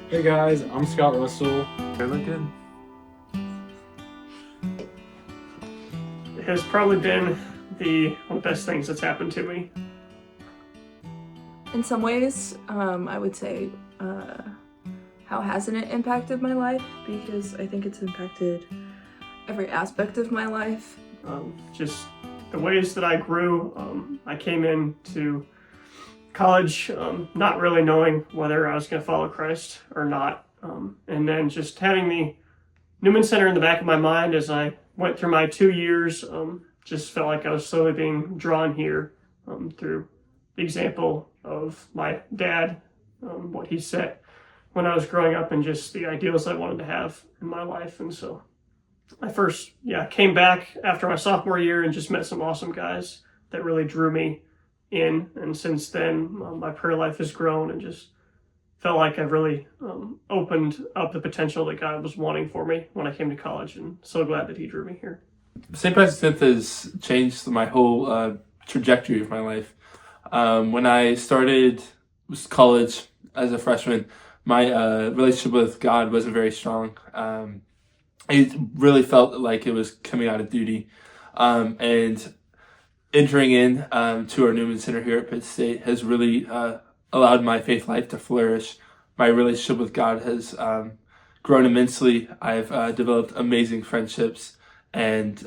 Hey guys, I'm Scott Russell. They look good. It has probably been one of the best things that's happened to me. In some ways, I would say, how hasn't it impacted my life? Because I think it's impacted every aspect of my life. Just the ways that I grew. I came into college not really knowing whether I was going to follow Christ or not. And then just having the Newman Center in the back of my mind as I went through my 2 years, just felt like I was slowly being drawn here through the example of my dad, what he set when I was growing up, and just the ideals I wanted to have in my life. And so I first, came back after my sophomore year and just met some awesome guys that really drew me in. And since then, my prayer life has grown and just felt like I've really opened up the potential that God was wanting for me when I came to college. And so glad that He drew me here. St. Pius has changed my whole trajectory of my life. When I started college as a freshman, my relationship with God wasn't very strong. It really felt like it was coming out of duty. And entering in to our Newman Center here at Pitt State has really allowed my faith life to flourish. My relationship with God has grown immensely. I've developed amazing friendships and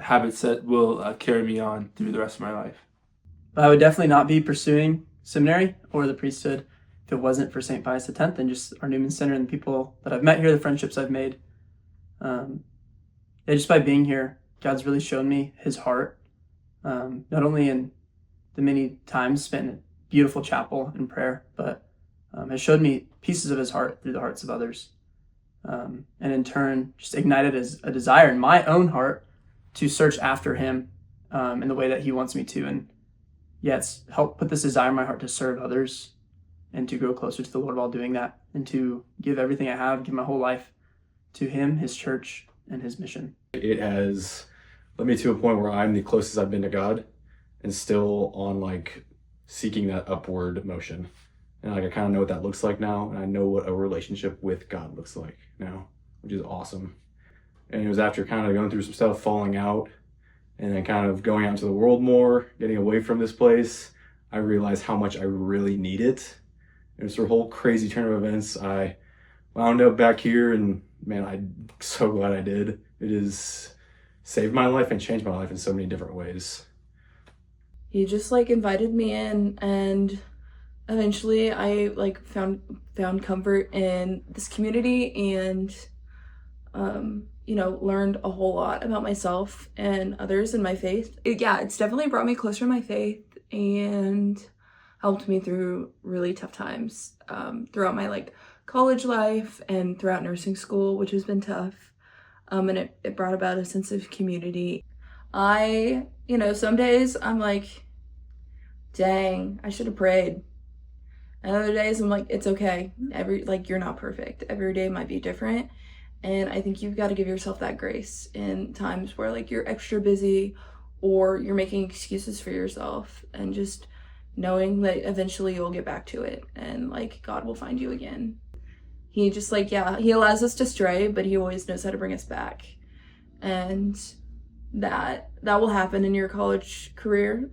habits that will carry me on through the rest of my life. I would definitely not be pursuing seminary or the priesthood if it wasn't for St. Pius X and just our Newman Center and the people that I've met here, the friendships I've made. Just by being here, God's really shown me His heart, not only in the many times spent in a beautiful chapel in prayer, but has showed me pieces of His heart through the hearts of others. And in turn, just ignited as a desire in my own heart to search after Him in the way that He wants me to. And it's helped put this desire in my heart to serve others and to grow closer to the Lord while doing that, and to give everything I have, give my whole life to Him, His church, and His mission. It has led me to a point where I'm the closest I've been to God and still on seeking that upward motion. And I kind of know what that looks like now, and I know what a relationship with God looks like now, which is awesome. And it was after kind of going through some stuff, falling out, and then kind of going out into the world more, getting away from this place, I realized how much I really need it. It was a whole crazy turn of events. I wound up back here, and man, I'm so glad I did. It has saved my life and changed my life in so many different ways. He just invited me in, and eventually I found comfort in this community, and learned a whole lot about myself and others in my faith. It's definitely brought me closer to my faith and helped me through really tough times throughout my college life and throughout nursing school, which has been tough. And it brought about a sense of community. Some days I'm like, dang, I should have prayed. And other days I'm like, it's okay. You're not perfect. Every day might be different. And I think you've got to give yourself that grace in times where you're extra busy or you're making excuses for yourself, and just knowing that eventually you'll get back to it and God will find you again. He just he allows us to stray, but He always knows how to bring us back. And that will happen in your college career.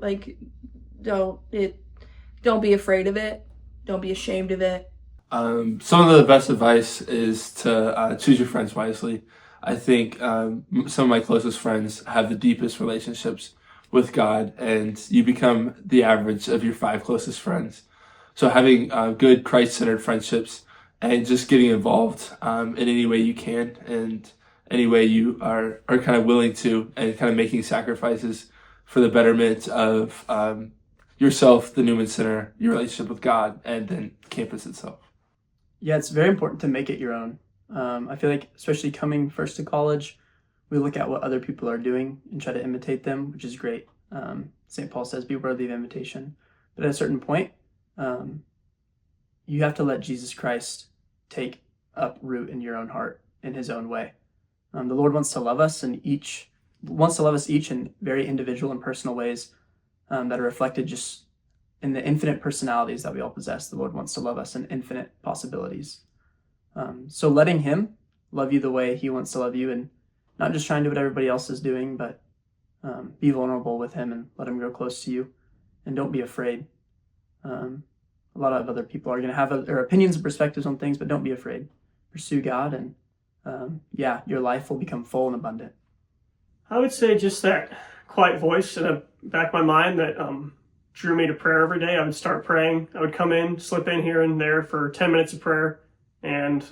Don't be afraid of it. Don't be ashamed of it. Some of the best advice is to choose your friends wisely. I think some of my closest friends have the deepest relationships with God, and you become the average of your 5 closest friends. So having good Christ-centered friendships and just getting involved in any way you can and any way you are kind of willing to, and kind of making sacrifices for the betterment of yourself, the Newman Center, your relationship with God, and then campus itself. It's very important to make it your own. I feel like, especially coming first to college, we look at what other people are doing and try to imitate them, which is great. St. Paul says, be worthy of imitation. But at a certain point, you have to let Jesus Christ take up root in your own heart in His own way. The Lord wants to love us, and each in very individual and personal ways that are reflected just in the infinite personalities that we all possess, the Lord wants to love us in infinite possibilities. So letting him love you the way he wants to love you, and not just trying to do what everybody else is doing, but be vulnerable with him and let him grow close to you. And don't be afraid. A lot of other people are going to have their opinions and perspectives on things, but don't be afraid. Pursue God, and your life will become full and abundant. I would say just that quiet voice in the back of my mind that drew me to prayer every day. I would start praying. I would come in, slip in here and there for 10 minutes of prayer, and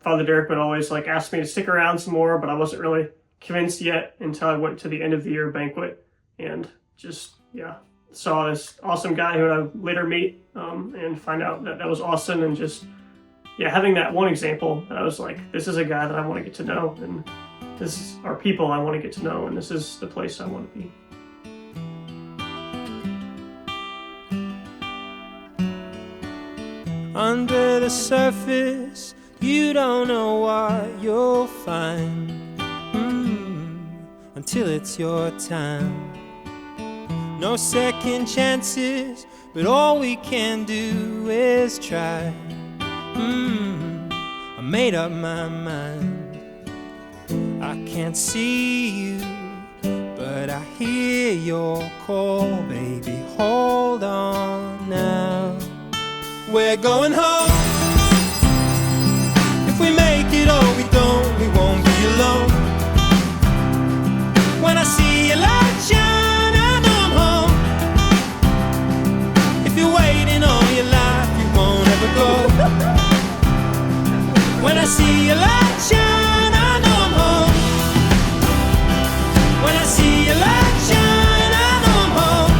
Father Derek would always ask me to stick around some more, but I wasn't really convinced yet until I went to the end of the year banquet and just saw this awesome guy who I would later meet and find out that was awesome, and just having that one example, I was like, this is a guy that I want to get to know, and this are people I want to get to know, and this is the place I want to be. Under the surface, you don't know what you'll find until it's your time. No second chances, but all we can do is try. I made up my mind. I can't see you, but I hear your call, baby, hold on now. We're going home. If we make it or we don't, we won't be alone. When I see your light shine, I know I'm home. If you're waiting all your life, you won't ever go. When I see your light shine, I know I'm home. When I see your light shine, I know I'm home.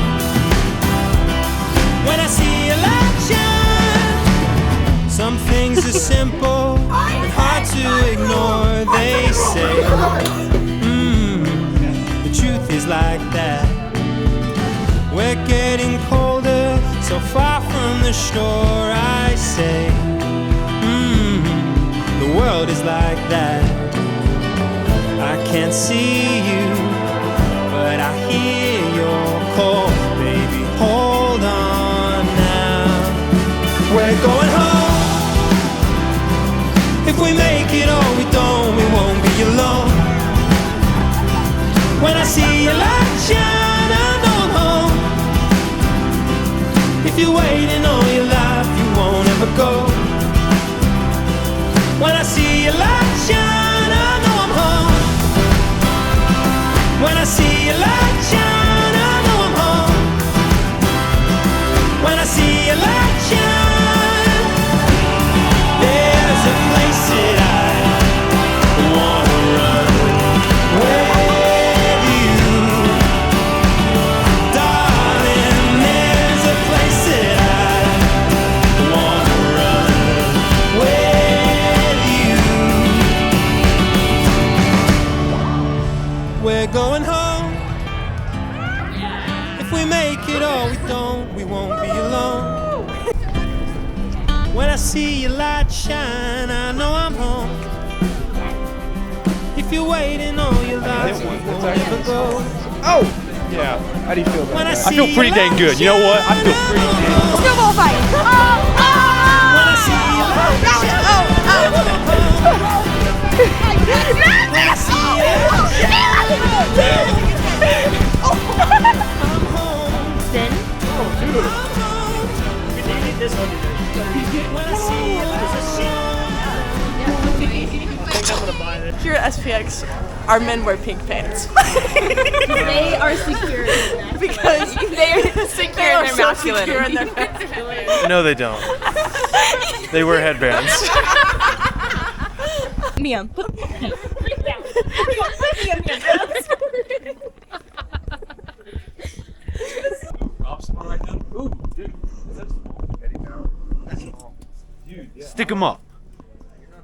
When I see your light shine. Some things are simple and hard to ignore, they say. The truth is like that. We're getting colder, so far from the shore, I say. The world is like that. I can't see you, but I hear your call, baby, hold on now. We're going home. If we make it or we don't, we won't be alone. When I see your light shine, I know I'm home. If you're waiting all your life, you won't ever go. When I see your light shine, I know I'm home. When I see your light shine, I know I'm home. When I see your light shine, there's a place that I wanna run with you, darling. There's a place that I wanna run with you. We're going home. If we make it or we don't, we won't be alone. When I see your light shine, I know I'm home. If you're waiting all your life, you won't ever go. Oh! Yeah. How do you feel about When I that? see I feel pretty dang good. You know what? I feel pretty dang good. Snowball fight! When I see your light shine, when I see your light shine, I'm home. Sin? We needed this one today. When I see your light shine. I think I'm gonna buy this. Here at SPX, our men wear pink pants. They are secure. Because They are secure in their so masculine. secure in their masculine. No, they don't. They wear headbands. Mia. Stick them up.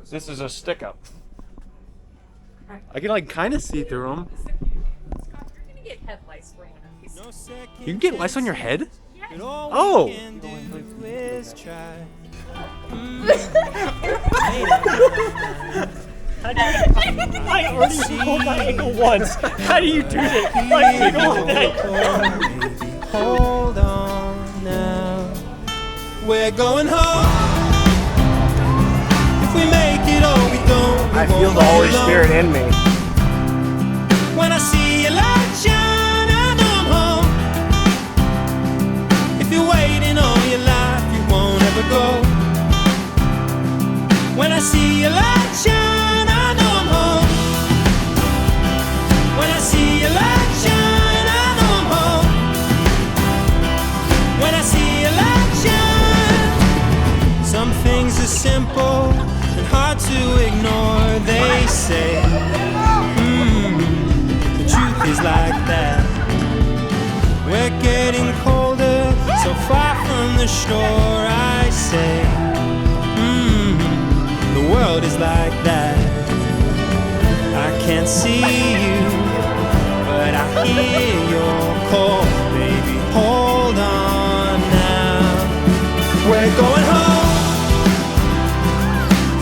This is a stick up. I can kind of see through them. You can get lice on your head? Oh! I already pulled my ankle once. How do you do that? My ankle all day. Hold on now. We're going home. If we make it or we don't, we I feel won't the Holy be alone. Spirit in me. When I see your light shine, I know I'm home. If you're waiting all your life, you won't ever go. When I see your light shine, I know I'm home. When I see your light shine, I know I'm home. When I see your light shine. Some things are simple and hard to ignore, they say. The truth is like that. We're getting colder, so far from the shore, I say. The world is like that. I can't see you, but I hear your call. Baby, hold on now. We're going home.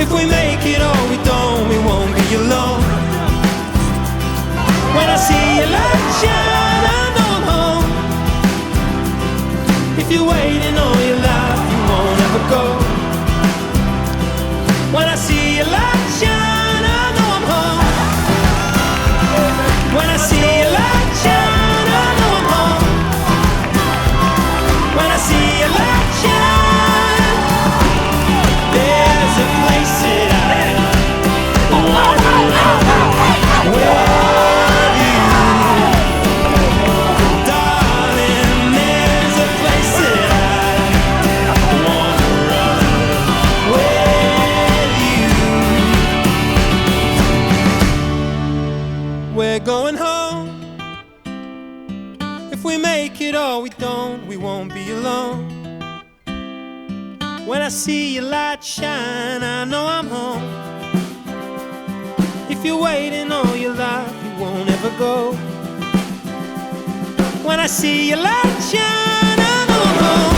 If we make it or we don't, we won't be alone. When I see your light shine, I know I'm home. If you're waiting all your life, you won't ever go. When I see your light shine, I know I'm home. When I see your light shine, I know I'm home. When I see your light shine, there's a place that I want to live with you. Darling, there's a place that I want to run with you. We're going home. If we make it or we don't, we won't be alone. When I see your light shine, I know I'm home. If you're waiting all your life, you won't ever go. When I see your light shine, I know I'm home.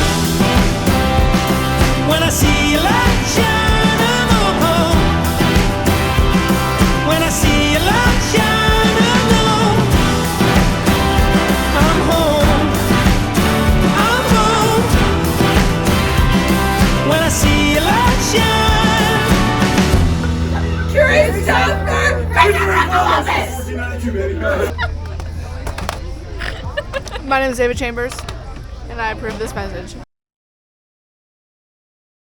When I see your light shine, I know I'm home. When I see your light shine, I know I'm home. I'm home. When I see your light shine. My name is David Chambers, and I approve this message.